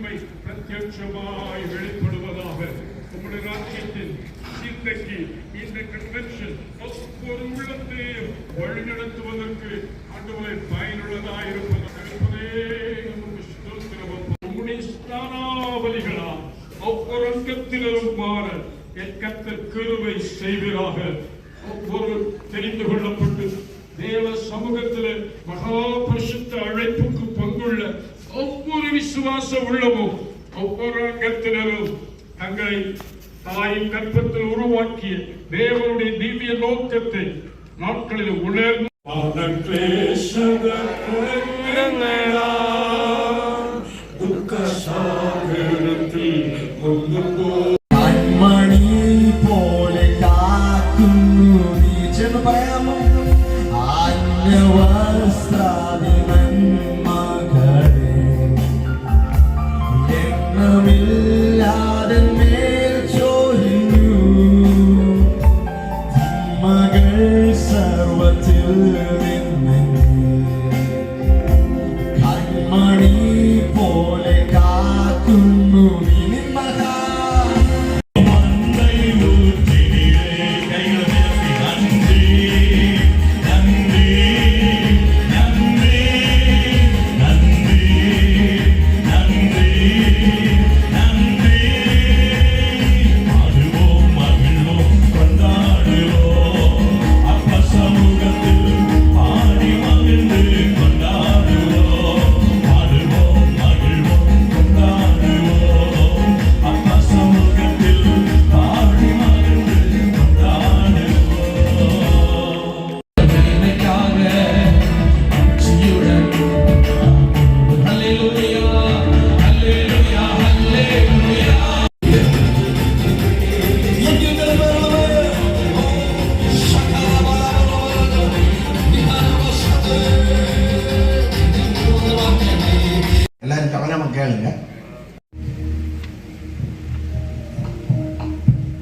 மகிமை பிரத்யட்சமாய் வெளிப்படுவதாக. உம்முடைய ராஜ்யத்தின் சிந்தைக்கு இந்த கன்வென்ஷன் ஒவ்வொரு உள்ளத்தையும் வழிநடத்துவதற்கு ஆண்டவரை பயனுள்ளதாக இருப்பதே நமக்கு ஸ்தோத்திரம். உம்முடைய ஸ்நானாவலிகளால் ஒவ்வொரு அங்கத்தினரும் மாற என் கர்த்தர் கிருபை செய்வீராக. ஒவ்வொரு தெரிந்து கொள்ளப்பட்டு தேவ சமூகத்தில் மகா பரிசுத்த அழைப்புக்கு பங்குள்ள ஒவ்வொரு விசுவாச உள்ளமும் ஒவ்வொரு அங்கத்தினரும் தங்களை தாயின் கற்பத்தில் உருவாக்கிய தேவனுடைய திவ்ய நோக்கத்தை நாட்களில் உணர்ந்து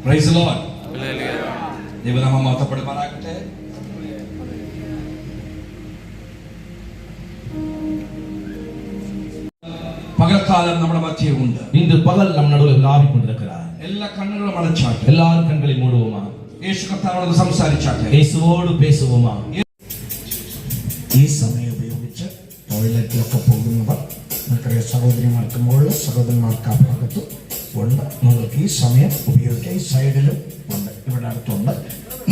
Praise the Lord. தேவநாம மகிமைப்படுமாறாகட்ടെ. பகல்காலம் நம்ம மத்தியில் உண்டு. இந்த பகல் நம்ம நடுவில் விளையாடிக் கொண்டிருக்கிறார். எல்லா கண்களும் அடைச்சாட்டு. எல்லாரும் கண்களை மூடுவோமா. இயேசு கர்த்தாவோடு സംസാരിച്ചാട്ടെ. യേശുവോട് பேசுவோமா. ഈ സമയം ഉപയോഗിച്ച് ടോയ്ലറ്റിലൊക്കെ പോകുന്നവർ നമുക്കറിയാം സഹോദരിമാർക്ക് മുകളിൽ സഹോദരന്മാർക്ക് ആ ഭാഗത്ത് ഉണ്ട്. നിങ്ങൾക്ക് ഈ സമയം ഉപയോഗിക്കാം. ഈ സൈഡിലും ഉണ്ട്, ഇവിടെ അടുത്തുണ്ട്.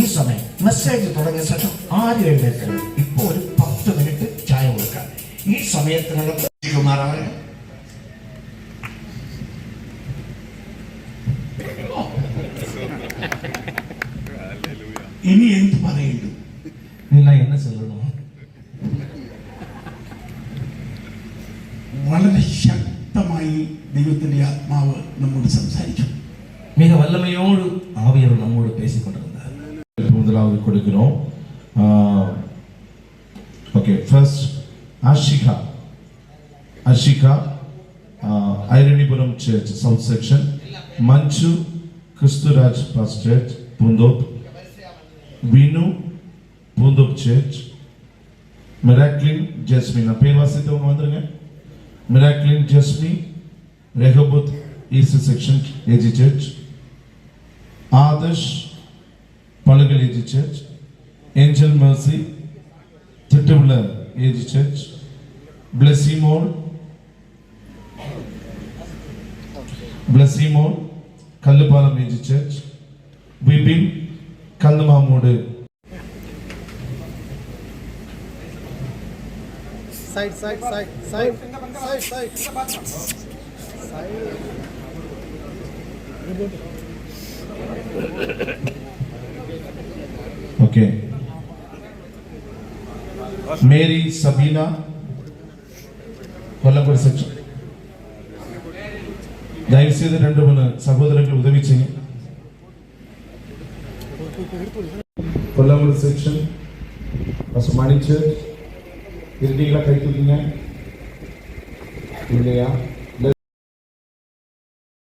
ഈ സമയം മെസ്സേജ് തുടങ്ങിയ ശേഷം ആരും എഴുന്നേൽക്കരുത്. ഇപ്പോൾ ഒരു 10 മിനിറ്റ് ചായ കൊടുക്കാം. ഈ സമയത്തിനകത്ത് ഇനി എന്ത് പറയുന്നു? என்ன சொல்லணும்? വളരെ ശക്തമായി ദൈവത്തിന്റെ ആത്മാവ് നമ്മോട് സംസാരിച്ചു. மிக வல்லமையோடு ஆவியானவர் நம்மோடு பேசிக் கொண்டிருந்தார். முதலாவது கொடுக்கிறோம். Okay, first Ashika Iranipuram church south section, Manju Kristhuraj pastor Poonthop, Vinu Poonthop church, Miraclin Jasmin பேர் வாசித்தவங்க வந்துருங்க. Miraclin Jasmi Rehoboth east section AG church, Adarsh Pazhukal AG church, Angel Mercy Thittuvila AG church, Blessymol Kallupalam AG church, Vipin Kallumamoodu. Okay, Mary Sabeena Kollangudi section. தயவு செய்து 2-3 சகோதரர்கள் உதவி செய்யுங்க. கொல்லங்குடி செக்ஷன் மணி சர்ச் இருக்கீங்களா? கை தூக்கிங்க. இல்லையா?